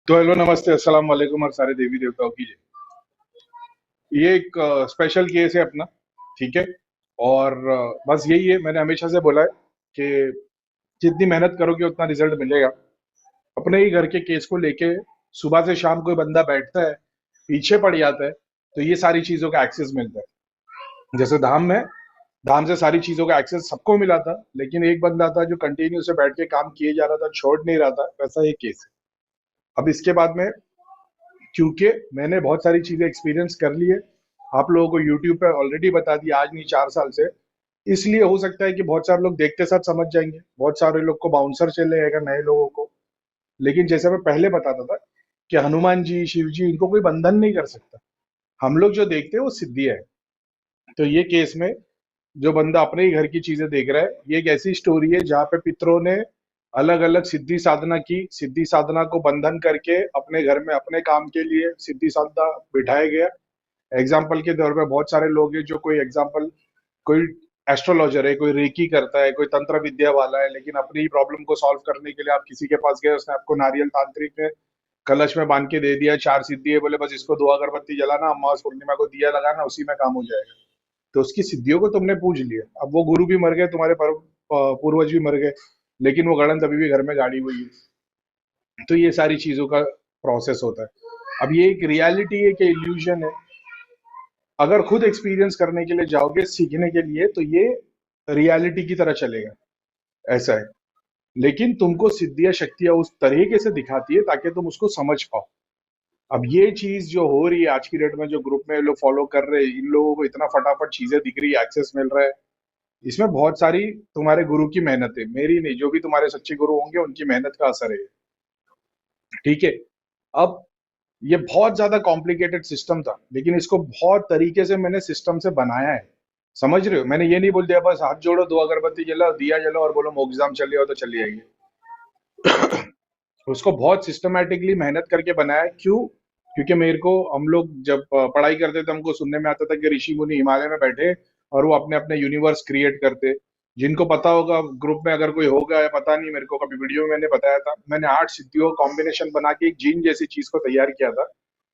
तो हेलो, नमस्ते, अस्सलाम वालेकुम और सारे देवी देवताओं की जय। ये एक स्पेशल केस है अपना। ठीक है। और बस यही है, मैंने हमेशा से बोला है कि जितनी मेहनत करोगे उतना रिजल्ट मिलेगा। अपने ही घर के केस को लेके सुबह से शाम कोई बंदा बैठता है, पीछे पड़ जाता है, तो ये सारी चीजों का एक्सेस मिलता है। जैसे धाम में, धाम से सारी चीजों का एक्सेस सबको मिला था, लेकिन एक बंदा था जो कंटिन्यू से बैठ के काम किए जा रहा था, छोड़ नहीं रहा था। वैसा एक केस है। अब इसके बाद में, क्योंकि मैंने बहुत सारी चीजें एक्सपीरियंस कर ली है, आप लोगों को यूट्यूब पे ऑलरेडी बता दिया, आज नहीं 4 साल से। इसलिए हो सकता है कि बहुत सारे लोग देखते साथ समझ जाएंगे, बहुत सारे लोग को बाउंसर चले जाएगा, नए लोगों को। लेकिन जैसे मैं पहले बताता था कि हनुमान जी, शिव जी, इनको कोई बंधन नहीं कर सकता। हम लोग जो देखते हैं वो सिद्धि है। तो ये केस में जो बंदा अपने ही घर की चीजें देख रहा है, ये एक ऐसी स्टोरी है जहाँ पे पितरों ने अलग अलग सिद्धि साधना की, सिद्धि साधना को बंधन करके अपने घर में अपने काम के लिए सिद्धि साधना बिठाया गया। एग्जाम्पल के तौर पे बहुत सारे लोग हैं जो, कोई एग्जाम्पल, कोई एस्ट्रोलॉजर है, कोई रेकी करता है, कोई तंत्र विद्या वाला है, लेकिन अपनी प्रॉब्लम को सॉल्व करने के लिए आप किसी के पास गए, उसने आपको नारियल तांत्रिक ने कलश में बांध के दे दिया, 4 सिद्धि है, बोले बस इसको 2 अगरबत्ती जलाना, अमावस पूर्णिमा को दिया लगाना, उसी में काम हो जाएगा। तो उसकी सिद्धियों को तुमने पूज लिया, अब वो गुरु भी मर गए, तुम्हारे पूर्वज भी मर गए, लेकिन वो गड़न अभी भी घर में गाड़ी हुई है। तो ये सारी चीजों का प्रोसेस होता है। अब ये एक रियलिटी है कि इल्यूजन है। अगर खुद एक्सपीरियंस करने के लिए जाओगे सीखने के लिए, तो ये रियलिटी की तरह चलेगा, ऐसा है। लेकिन तुमको सिद्धियां शक्तियां उस तरीके से दिखाती है ताकि तुम उसको समझ पाओ। अब ये चीज जो हो रही है आज की डेट में, जो ग्रुप में लोग फॉलो कर रहे हैं, इन लोगों को इतना फटाफट चीजें दिख रही है, एक्सेस मिल रहा है, इसमें बहुत सारी तुम्हारे गुरु की मेहनत है, मेरी नहीं। जो भी तुम्हारे सच्चे गुरु होंगे उनकी मेहनत का असर है। ठीक है। अब ये बहुत ज्यादा कॉम्प्लिकेटेड सिस्टम था, लेकिन इसको बहुत तरीके से मैंने सिस्टम से बनाया है। समझ रहे हो? मैंने ये नहीं बोल दिया बस हाथ जोड़ो, 2 अगरबत्ती जलाओ, दिया जलाओ और बोलो मोक्षधाम चले आओ तो चली आएगी। उसको बहुत सिस्टमैटिकली मेहनत करके बनाया है। क्यों? क्योंकि मेरे को, हम लोग जब पढ़ाई करते थे, हमको सुनने में आता था कि ऋषि मुनि हिमालय में बैठे और वो अपने अपने यूनिवर्स क्रिएट करते। जिनको पता होगा ग्रुप में, अगर कोई होगा या पता नहीं, मेरे को कभी वीडियो में मैंने बताया था, मैंने 8 सिद्धियों का कॉम्बिनेशन बना के एक जीन जैसी चीज को तैयार किया था,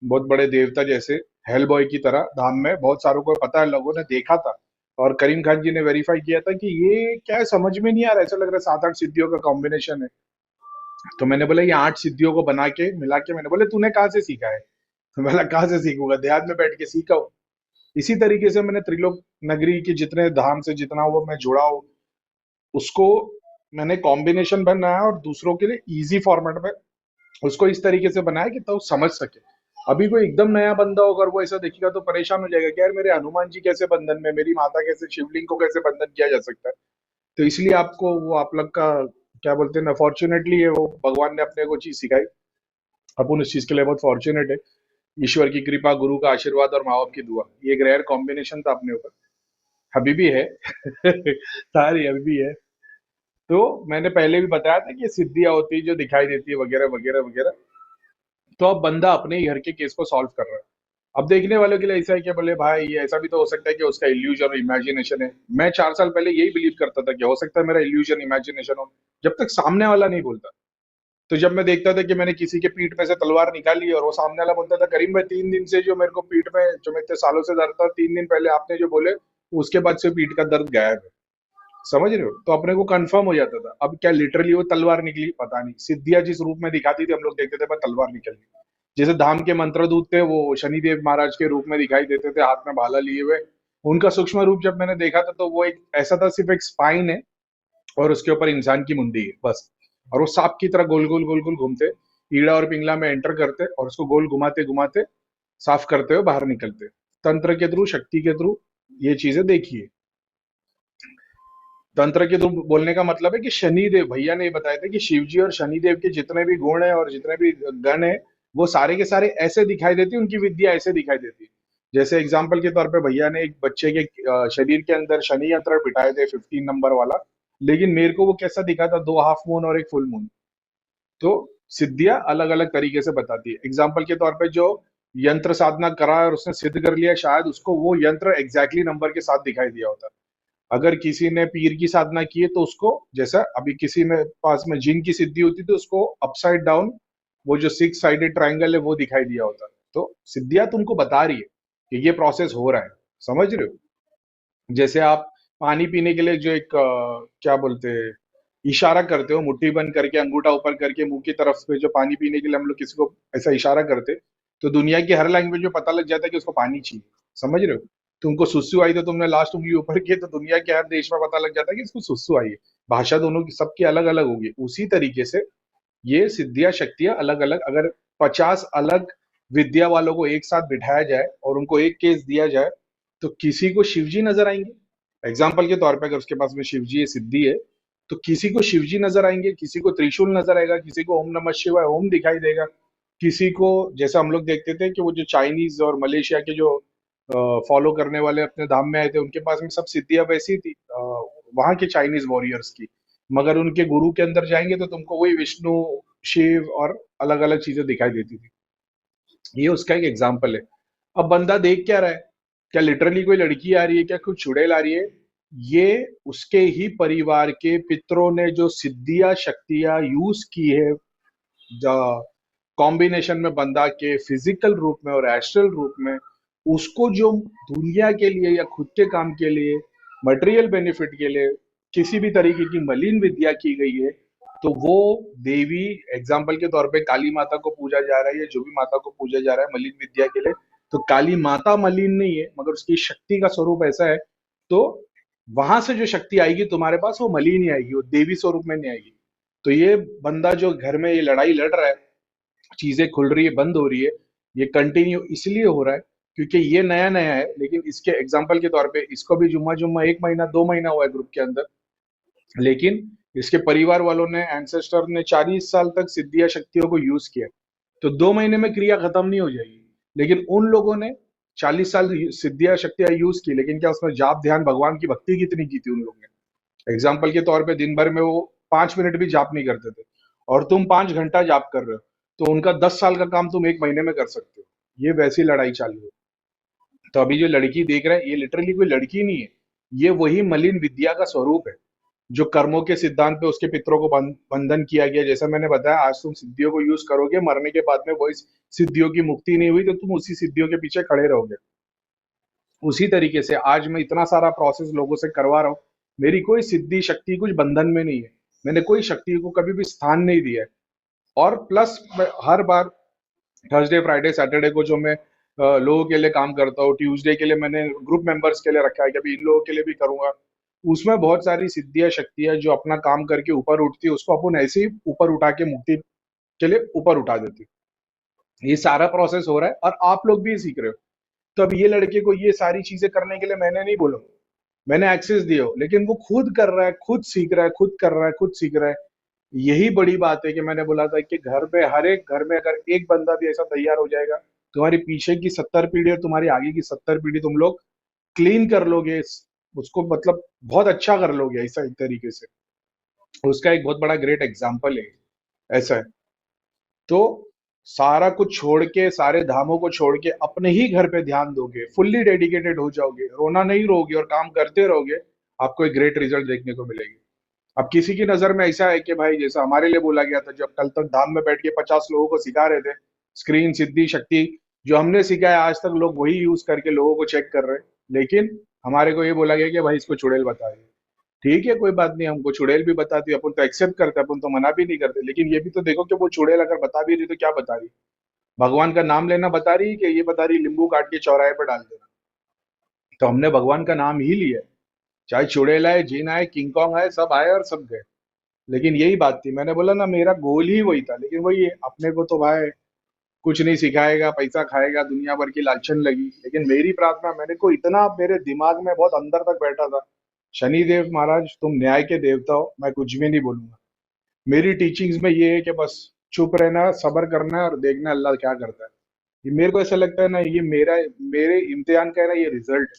बहुत बड़े देवता जैसे, हेल बॉय की तरह। धाम में बहुत सारों को पता है, लोगों ने देखा था, और करीम खान जी ने वेरीफाई किया था कि ये क्या है, समझ में नहीं आ रहा, ऐसा लग रहा है 7-8 सिद्धियों का कॉम्बिनेशन है। तो मैंने बोला ये 8 सिद्धियों को बना के मिला के, मैंने बोले तूने कहाँ से सीखा है? तो बोला कहाँ से सीखूंगा, देहात में बैठ के सीखा हूँ। इसी तरीके से मैंने त्रिलोक नगरी के जितने धाम से जितना वो मैं जुड़ा हूँ, उसको मैंने कॉम्बिनेशन बनाया और दूसरों के लिए इजी फॉर्मेट में उसको इस तरीके से बनाया कि तो समझ सके। अभी कोई एकदम नया बंदा होगा और वो ऐसा देखेगा तो परेशान हो जाएगा कि यार मेरे हनुमान जी कैसे बंधन में, मेरी माता कैसे, शिवलिंग को कैसे बंधन किया जा सकता है। तो इसलिए आपको वो, आप लोग का क्या बोलते हैं ना, फॉर्चुनेटली है वो, भगवान ने अपने को चीज सिखाई। अपन उस चीज के लिए बहुत फॉर्चुनेट है। ईश्वर की कृपा, गुरु का आशीर्वाद और माँ बाप की दुआ, ये एक रेयर कॉम्बिनेशन था अपने ऊपर। अभी भी है। सारी अभी भी है। तो मैंने पहले भी बताया था कि ये सिद्धियां होती है जो दिखाई देती है, वगैरह वगैरह वगैरह। तो अब बंदा अपने ही घर के केस को सॉल्व कर रहा है। अब देखने वालों के लिए ऐसा है कि बोले भाई ये ऐसा भी तो हो सकता है कि उसका इल्यूजन और इमेजिनेशन है। मैं 4 साल पहले यही बिलीव करता था कि हो सकता है मेरा इल्यूजन इमेजिनेशन हो, जब तक सामने वाला नहीं बोलता। तो जब मैं देखता था कि मैंने किसी के पीठ में से तलवार निकाली और वो सामने वाला बोलता था करीम भाई 3 दिन से जो मेरे को पीठ में, जो मैं इतने सालों से दर्द था, 3 दिन पहले आपने जो बोले, उसके बाद से पीठ का दर्द गायब है। समझ रहे हो? तो अपने को कंफर्म हो जाता था। अब क्या लिटरली वो तलवार निकली? पता नहीं। सिद्धियां जिस रूप में दिखाती थी, हम लोग देखते थे बस तलवार निकल गई। जैसे धाम के मंत्रदूत थे, वो शनिदेव महाराज के रूप में दिखाई देते थे, हाथ में भाला लिए हुए। उनका सूक्ष्म रूप जब मैंने देखा था, तो वो एक ऐसा था, सिर्फ एक स्पाइन है और उसके ऊपर इंसान की मुंडी है बस। और वो सांप की तरह गोल गोल गोल गोल घूमते, ईड़ा और पिंगला में एंटर करते और उसको गोल घुमाते घुमाते साफ करते हुए बाहर निकलते। तंत्र के थ्रू, शक्ति के थ्रू ये चीजें देखिए। तंत्र के थ्रू बोलने का मतलब है कि शनिदेव, भैया ने ये बताया था कि शिव जी और शनिदेव के जितने भी गुण है और जितने भी गण है, वो सारे के सारे ऐसे दिखाई देती, उनकी विद्या ऐसे दिखाई देती। जैसे एग्जाम्पल के तौर पे भैया ने एक बच्चे के शरीर के अंदर शनि यंत्र बिठाए थे, 15 नंबर वाला। लेकिन मेरे को वो कैसा दिखा था, 2 हाफ मून और एक फुल मून। तो सिद्धियां अलग अलग तरीके से बताती है। एग्जाम्पल के तौर पे जो यंत्र साधना करा है और उसने सिद्ध कर लिया, शायद उसको वो यंत्र एग्जैक्टली नंबर के साथ दिखाई दिया होता। अगर किसी ने पीर की साधना की है तो उसको, जैसा अभी किसी में पास में जिन की सिद्धि होती तो उसको अपसाइड डाउन वो जो सिक्स साइडेड ट्रायंगल है वो दिखाई दिया होता। तो सिद्धियां तुमको बता रही है कि ये प्रोसेस हो रहा है, समझ रहे हो? जैसे आप पानी पीने के लिए जो एक क्या बोलते हैं, इशारा करते हो मुट्ठी बंद करके, अंगूठा ऊपर करके मुंह की तरफ पे, जो पानी पीने के लिए हम लोग किसी को ऐसा इशारा करते, तो दुनिया की हर लैंग्वेज में पता लग जाता है कि उसको पानी चाहिए, समझ रहे हो? तुमको सुसु आई तो तुमने लास्ट उंगली ऊपर की, तो दुनिया के हर देश में पता लग जाता है कि इसको सुसु आई है। भाषा दोनों की सबकी अलग अलग होगी। उसी तरीके से ये सिद्धियां शक्तियां अलग अलग, अगर 50 अलग विद्या वालों को एक साथ बिठाया जाए और उनको एक केस दिया जाए, तो किसी को शिवजी नजर आएंगे। एग्जाम्पल के तौर पे अगर उसके पास में शिवजी है, सिद्धि है, तो किसी को शिवजी नजर आएंगे, किसी को त्रिशूल नजर आएगा, किसी को ओम नमः शिवाय ओम दिखाई देगा, किसी को जैसे हम लोग देखते थे कि वो जो चाइनीज और मलेशिया के जो फॉलो करने वाले अपने धाम में आए थे, उनके पास में सब सिद्धियां वैसी थी, वहां के चाइनीज वॉरियर्स की। मगर उनके गुरु के अंदर जाएंगे तो तुमको वही विष्णु, शिव और अलग अलग चीजें दिखाई देती थी। ये उसका एक एग्जाम्पल है। अब बंदा देख क्या रहा है? क्या लिटरली कोई लड़की आ रही है, क्या कोई चुड़ैल आ रही है? ये उसके ही परिवार के पितरों ने जो सिद्धियां शक्तियां यूज की है, कॉम्बिनेशन में बंदा के फिजिकल रूप में और एस्ट्रल रूप में, उसको जो दुनिया के लिए या खुद के काम के लिए, मटेरियल बेनिफिट के लिए किसी भी तरीके की मलिन विद्या की गई है, तो वो देवी, एग्जाम्पल के तौर पे काली माता को पूजा जा रहा है, या जो भी माता को पूजा जा रहा है मलिन विद्या के लिए, तो काली माता मलिन नहीं है, मगर उसकी शक्ति का स्वरूप ऐसा है। तो वहां से जो शक्ति आएगी तुम्हारे पास, वो मलिन ही आएगी, वो देवी स्वरूप में नहीं आएगी। तो ये बंदा जो घर में ये लड़ाई लड़ रहा है, चीजें खुल रही है, बंद हो रही है, ये कंटिन्यू इसलिए हो रहा है क्योंकि ये नया नया है। लेकिन इसके एग्जाम्पल के तौर पे इसको भी जुम्मा जुम्मा 1 महीना 2 महीना हुआ है ग्रुप के अंदर, लेकिन इसके परिवार वालों ने, एंसेस्टर ने 40 साल तक सिद्धियां शक्तियों को यूज किया। तो 2 महीने में क्रिया खत्म नहीं हो जाएगी। लेकिन उन लोगों ने 40 साल सिद्धियां शक्तियां यूज की, लेकिन क्या उसमें जाप ध्यान भगवान की भक्ति कितनी की थी उन लोगों ने? एग्जाम्पल के तौर पे दिन भर में वो 5 मिनट भी जाप नहीं करते थे, और तुम 5 घंटा जाप कर रहे हो, तो उनका 10 साल का काम तुम 1 महीने में कर सकते हो। ये वैसी लड़ाई चालू है। तो अभी जो लड़की देख रहे हैं, ये लिटरली कोई लड़की नहीं है, ये वही मलिन विद्या का स्वरूप है, जो कर्मों के सिद्धांत पे उसके पितरों को बंधन किया गया। जैसा मैंने बताया, आज तुम सिद्धियों को यूज करोगे, मरने के बाद में वही सिद्धियों की मुक्ति नहीं हुई तो तुम उसी सिद्धियों के पीछे खड़े रहोगे। उसी तरीके से आज मैं इतना सारा प्रोसेस लोगों से करवा रहा हूँ, मेरी कोई सिद्धि शक्ति कुछ बंधन में नहीं है, मैंने कोई शक्ति को कभी भी स्थान नहीं दिया है। और प्लस हर बार थर्सडे फ्राइडे सैटरडे को जो मैं लोगों के लिए काम करता हूँ, ट्यूसडे के लिए मैंने ग्रुप मेंबर्स के लिए रखा है कि अभी इन लोगों के लिए भी करूंगा, उसमें बहुत सारी सिद्धियां शक्तियां जो अपना काम करके ऊपर उठती है, उसको अपन ऐसे ही ऊपर उठा के मुक्ति के लिए ऊपर उठा देती है। ये सारा प्रोसेस हो रहा है और आप लोग भी सीख रहे हो। तो अब ये लड़के को ये सारी चीजें करने के लिए मैंने नहीं बोला, मैंने एक्सेस दिया हो, लेकिन वो खुद कर रहा है, खुद सीख रहा है, खुद कर रहा है, खुद सीख रहा है। यही बड़ी बात है कि मैंने बोला था कि घर पे, हर एक घर में अगर एक बंदा भी ऐसा तैयार हो जाएगा, तुम्हारी पीछे की 70 पीढ़ी और तुम्हारी आगे की 70 पीढ़ी तुम लोग क्लीन कर लोगे, उसको मतलब बहुत अच्छा कर लोगे ऐसा एक तरीके से। उसका एक बहुत बड़ा ग्रेट एग्जाम्पल है ऐसा है। तो सारा कुछ छोड़ के, सारे धामों को छोड़ के अपने ही घर पे ध्यान दोगे, फुल्ली डेडिकेटेड हो जाओगे, रोना नहीं रोगे और काम करते रहोगे, आपको एक ग्रेट रिजल्ट देखने को मिलेगी। अब किसी की नजर में ऐसा है कि भाई, जैसा हमारे लिए बोला गया था, जब कल तक धाम में बैठ के 50 लोगों को सिखा रहे थे, स्क्रीन सिद्धि शक्ति जो हमने सिखाया, आज तक लोग वही यूज करके लोगों को चेक कर रहे हैं। लेकिन हमारे को ये बोला गया कि भाई इसको चुड़ैल बता दिए। ठीक है, कोई बात नहीं, हमको चुड़ैल भी बताती है, अपन तो एक्सेप्ट करते हैं, अपन तो मना भी नहीं करते, लेकिन ये भी तो देखो कि वो चुड़ैल अगर बता भी रही तो क्या बता रही? भगवान का नाम लेना बता रही है कि ये बता रही नींबू काट के चौराहे पर डाल देना? तो हमने भगवान का नाम ही लिया है। चाहे चुड़ैल आए, जीन आए, किंग कॉन्ग आए, सब आए और सब गए। लेकिन यही बात थी, मैंने बोला ना, मेरा गोल ही वही था। लेकिन वही है, अपने को तो भाई कुछ नहीं सिखाएगा, पैसा खाएगा, दुनिया भर की लालचन लगी। लेकिन मेरी प्रार्थना, मैंने को इतना मेरे दिमाग में बहुत अंदर तक बैठा था, शनिदेव महाराज तुम न्याय के देवता हो, मैं कुछ भी नहीं बोलूंगा। मेरी टीचिंग्स में ये है कि बस चुप रहना, सब्र करना है और देखना अल्लाह क्या करता है। ये मेरे को ऐसा लगता है ना, ये मेरे इम्तिहान का है ना, ये रिजल्ट।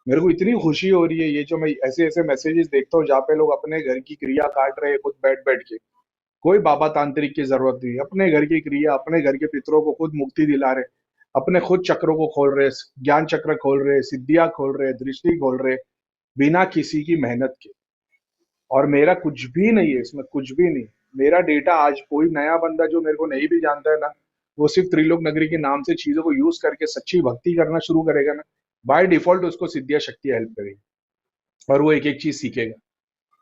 मेरे को इतनी खुशी हो रही है, ये जो मैं ऐसे ऐसे मैसेजेस देखता हूँ जहाँ पे लोग अपने घर की क्रिया काट रहे हैं खुद बैठ बैठ के। कोई बाबा तांत्रिक की जरूरत नहीं, अपने घर की क्रिया, अपने घर के पितरों को खुद मुक्ति दिला रहे, अपने खुद चक्रों को खोल रहे, ज्ञान चक्र खोल रहे, सिद्धियां खोल रहे, दृष्टि खोल रहे, बिना किसी की मेहनत के। और मेरा कुछ भी नहीं है इसमें, कुछ भी नहीं। मेरा डेटा आज कोई नया बंदा जो मेरे को नहीं भी जानता है ना, वो सिर्फ त्रिलोक नगरी के नाम से चीजों को यूज करके सच्ची भक्ति करना शुरू करेगा ना, बाय डिफॉल्ट उसको सिद्धियां शक्तियां हेल्प करेगी और वो एक एक चीज सीखेगा।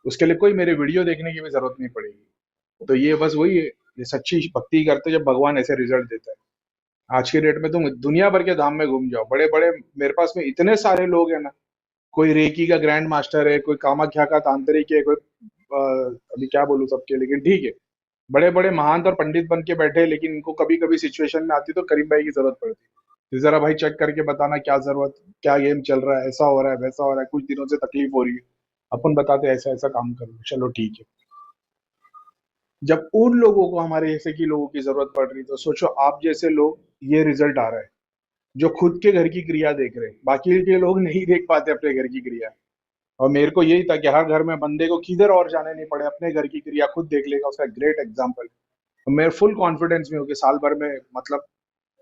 उसके लिए कोई मेरे वीडियो देखने की भी जरूरत नहीं पड़ेगी। तो ये बस वही है, ये सच्ची भक्ति करते जब भगवान ऐसे रिजल्ट देता है। आज के डेट में तुम दुनिया भर के धाम में घूम जाओ, बड़े बड़े मेरे पास में इतने सारे लोग हैं ना, कोई रेकी का ग्रैंड मास्टर है, कोई कामाख्या का तांत्रिक है, कोई अभी क्या बोलूं सबके, लेकिन ठीक है, बड़े बड़े महंत और पंडित बन के बैठे हैं, लेकिन इनको कभी कभी सिचुएशन में आती तो करीम भाई की जरूरत पड़ती। तो जरा भाई चेक करके बताना क्या जरूरत, क्या गेम चल रहा है, ऐसा हो रहा है वैसा हो रहा है, कुछ दिनों से तकलीफ हो रही है, अपन बताते हैं ऐसा ऐसा काम कर लो, चलो ठीक है। जब उन लोगों को हमारे जैसे की लोगों की जरूरत पड़ रही, तो सोचो आप जैसे लोग, ये रिजल्ट आ रहा है जो खुद के घर की क्रिया देख रहे हैं, बाकी के लोग नहीं देख पाते अपने घर की क्रिया। और मेरे को यही था कि हर घर में बंदे को किधर और जाने नहीं पड़े, अपने घर की क्रिया खुद देख लेगा, उसका ग्रेट एग्जाम्पल। और मैं फुल कॉन्फिडेंस में हूँ कि साल भर में मतलब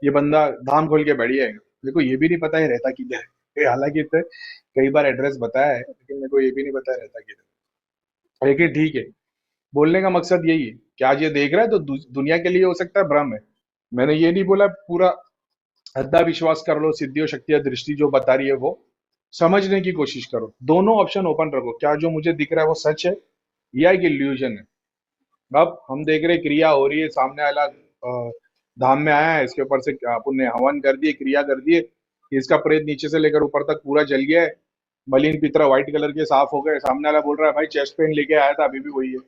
ये बंदा धाम खोल के बैठ जाएगा। मेरे को ये भी नहीं पता है रहता किधर है, हालांकि इसने कई बार एड्रेस बताया है, लेकिन मेरे को ये भी नहीं पता है रहता किधर। लेकिन ठीक है, बोलने का मकसद यही है कि आज ये देख रहा है तो दुनिया के लिए हो सकता है भ्रम है। मैंने ये नहीं बोला पूरा अंधा विश्वास कर लो, सिद्धियों शक्तियां दृष्टि जो बता रही है वो समझने की कोशिश करो, दोनों ऑप्शन ओपन रखो, क्या जो मुझे दिख रहा है वो सच है या एक इल्यूजन है। अब हम देख रहे क्रिया हो रही है, सामने वाला धाम में आया है, इसके ऊपर से अपन ने हवन कर दिए, क्रिया कर दिए, इसका प्रेत नीचे से लेकर ऊपर तक पूरा जल गया है, मलिन पितरा व्हाइट कलर के साफ हो गए। सामने वाला बोल रहा है भाई चेस्ट पेन लेके आया था, अभी भी वही है।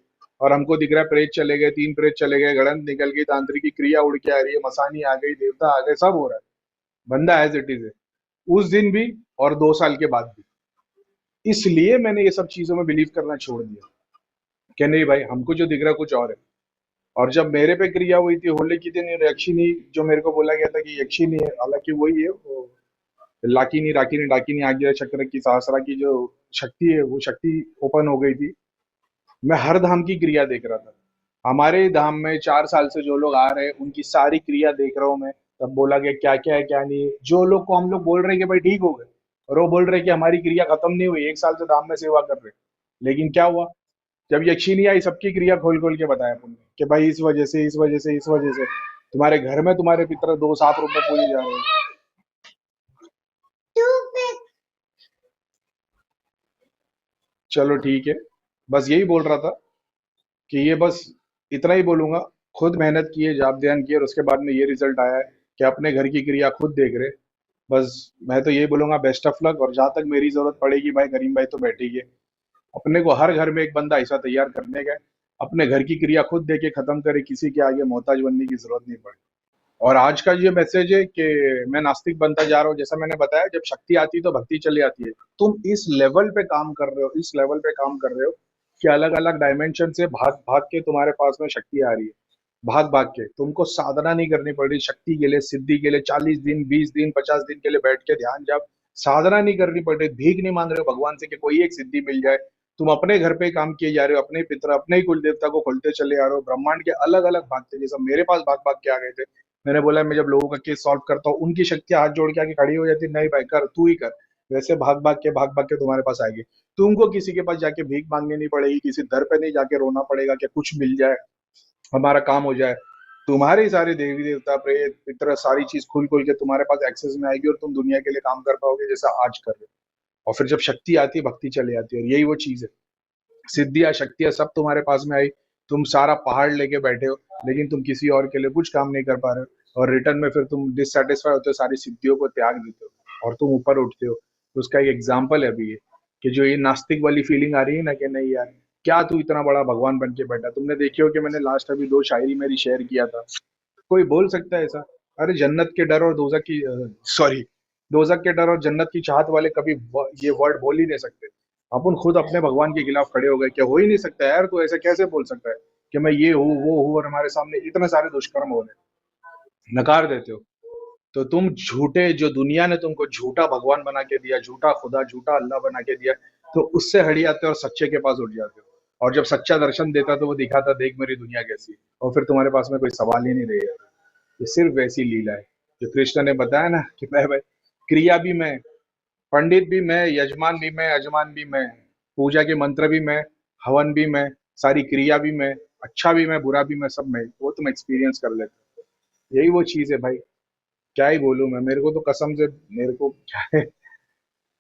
और हमको दिख रहा है प्रेत चले गए, 3 प्रेत चले गए, गड़ंत निकल गई, तांत्रिक की क्रिया उड़ के आ रही है, मसानी आ गई, देवता आ गए, सब हो रहा है, बंदा एज इट इज है, उस दिन भी और 2 साल के बाद भी। इसलिए मैंने ये सब चीजों में बिलीव करना छोड़ दिया कि नहीं भाई, हमको जो दिख रहा है कुछ और है। और जब मेरे पे क्रिया हुई थी होली की दिन, यक्षिणी जो मेरे को बोला गया था कि यक्षिणी है, हालांकि वही है वो, लाकिनी राकिनी डाकिनी आज्ञा चक्र की सहस्रा की जो शक्ति है, वो शक्ति ओपन हो गई थी। मैं हर धाम की क्रिया देख रहा था, हमारे धाम में 4 साल से जो लोग आ रहे हैं उनकी सारी क्रिया देख रहा हूँ मैं। तब बोला गया क्या क्या है क्या नहीं है, जो लोग को हम लोग बोल रहे हैं कि भाई ठीक हो गए, और वो बोल रहे हैं कि हमारी क्रिया खत्म नहीं हुई, 1 साल से धाम में सेवा कर रहे हैं। लेकिन क्या हुआ, जब यक्षिणी आई सबकी क्रिया खोल खोल के बताया पुण्य कि भाई इस वजह से इस वजह से इस वजह से तुम्हारे घर में तुम्हारे पितर 2 7 रूप में पूजे जा रहे हैं। चलो ठीक है, बस यही बोल रहा था कि ये बस इतना ही बोलूंगा। खुद मेहनत किए, जाप ध्यान किए, और उसके बाद में ये रिजल्ट आया है कि अपने घर की क्रिया खुद देख रहे। बस मैं तो यही बोलूंगा बेस्ट ऑफ लक, और जहां तक मेरी जरूरत पड़ेगी भाई, करीम भाई तो बैठेगी, अपने को हर घर में एक बंदा ऐसा तैयार करने का है, अपने घर की क्रिया खुद दे के खत्म करे, किसी के आगे मोहताज बनने की जरूरत नहीं पड़े। और आज का ये मैसेज है कि मैं नास्तिक बनता जा रहा हूँ, जैसा मैंने बताया, जब शक्ति आती है तो भक्ति चली आती है। तुम इस लेवल पे काम कर रहे हो, इस लेवल पे काम कर रहे हो कि अलग अलग डायमेंशन से भाग भाग के तुम्हारे पास में शक्ति आ रही है, भाग भाग के तुमको साधना नहीं करनी पड़ रही शक्ति के लिए, सिद्धि के लिए 40 दिन 20 दिन 50 दिन के लिए बैठ के ध्यान जाप, साधना नहीं करनी पड़ रही, भीख नहीं मांग रहे हो भगवान से कि कोई एक सिद्धि मिल जाए। तुम अपने घर पे काम किए जा रहे हो, अपने पितर अपने ही कुल देवता को खोलते चले आ रहे हो, ब्रह्मांड के अलग अलग भाग थे, जैसा मेरे पास भाग भाग के आ गए थे। मैंने बोला मैं जब लोगों का केस सॉल्व करता हूँ, उनकी शक्तियां हाथ जोड़ के आके खड़ी हो जाती, नहीं भाई कर, तू ही कर। वैसे भाग भाग के तुम्हारे पास आएगी। तुमको किसी के पास जाके भीख मांगनी नहीं पड़ेगी, किसी दर पे नहीं जाके रोना पड़ेगा कि कुछ मिल जाए, हमारा काम हो जाए। तुम्हारे सारे देवी देवता प्रेत पितर सारी चीज खुल खुल के तुम्हारे पास एक्सेस में आएगी, और तुम दुनिया के लिए काम कर पाओगे जैसा आज कर रहे हो। और फिर जब शक्ति आती है भक्ति चली आती है, और यही वो चीज है, सिद्धियां शक्तियां सब तुम्हारे पास में आई, तुम सारा पहाड़ लेके बैठे हो, लेकिन तुम किसी और के लिए कुछ काम नहीं कर पा रहे हो, और रिटर्न में फिर तुम डिससेटिस्फाई होते हो, सारी सिद्धियों को त्याग देते हो और तुम ऊपर उठते हो। तो उसका एक एग्जाम्पल है अभी ये, कि जो ये नास्तिक वाली फीलिंग आ रही है ना कि नहीं यार, क्या तू इतना बड़ा भगवान बन के बैठा। तुमने देखी हो कि मैंने लास्ट अभी 2 शायरी मेरी शेयर किया था, कोई बोल सकता है ऐसा? अरे जन्नत के डर और दोजक की, सॉरी, दोजक के डर और जन्नत की चाहत वाले कभी ये वर्ड बोल ही नहीं सकते। अपन खुद अपने भगवान के खिलाफ खड़े हो गए, क्या हो ही नहीं सकता यार, तो ऐसा कैसे बोल सकता है कि मैं ये हूँ वो हूँ, और हमारे सामने इतने सारे दुष्कर्म हो रहे हैं, नकार देते हो। तो तुम झूठे, जो दुनिया ने तुमको झूठा भगवान बना के दिया, झूठा खुदा झूठा अल्लाह बना के दिया, तो उससे हट जाते हो और सच्चे के पास उठ जाते हो। और जब सच्चा दर्शन देता तो वो दिखाता देख मेरी दुनिया कैसी है, और फिर तुम्हारे पास में कोई सवाल ही नहीं रहेगा। ये सिर्फ वैसी लीला है जो कृष्ण ने बताया ना कि मैं भाई, क्रिया भी मैं, पंडित भी मैं, यजमान भी मैं, अजमान भी मैं, पूजा के मंत्र भी मैं, हवन भी मैं, सारी क्रिया भी मैं, अच्छा भी मैं, बुरा भी मैं, सब मैं, वो तुम एक्सपीरियंस कर लेते हो। यही वो चीज है भाई। क्या ही बोलूं मैं, मेरे को तो कसम से, मेरे को क्या है,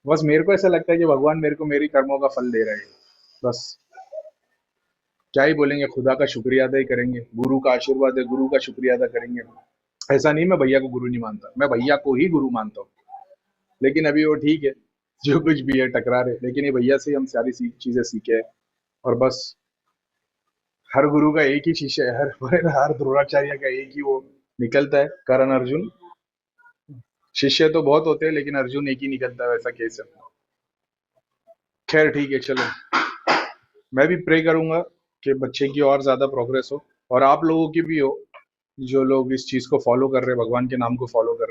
बस मेरे को ऐसा लगता है कि भगवान मेरे को मेरी कर्मों का फल दे रहे हैं। बस क्या ही बोलेंगे, खुदा का शुक्रिया अदा ही करेंगे, गुरु का आशीर्वाद है, गुरु का शुक्रिया अदा करेंगे। ऐसा नहीं मैं भैया को गुरु नहीं मानता, मैं भैया को ही गुरु मानता हूँ। लेकिन अभी वो ठीक है, जो कुछ भी है टकरा रहे, लेकिन ये भैया से ही हम सारी चीजें सीखे हैं। और बस हर गुरु का एक ही शिष्य है, हर द्रोणाचार्य का एक ही वो निकलता है, करण अर्जुन। शिष्य तो बहुत होते हैं, लेकिन अर्जुन एक ही निकलता है, वैसा केस है। खैर ठीक है, चलो। मैं भी प्रे करूंगा कि बच्चे की और ज्यादा प्रोग्रेस हो, और आप लोगों की भी हो, जो लोग इस चीज को फॉलो कर रहे हैं, भगवान के नाम को फॉलो कर रहे हैं।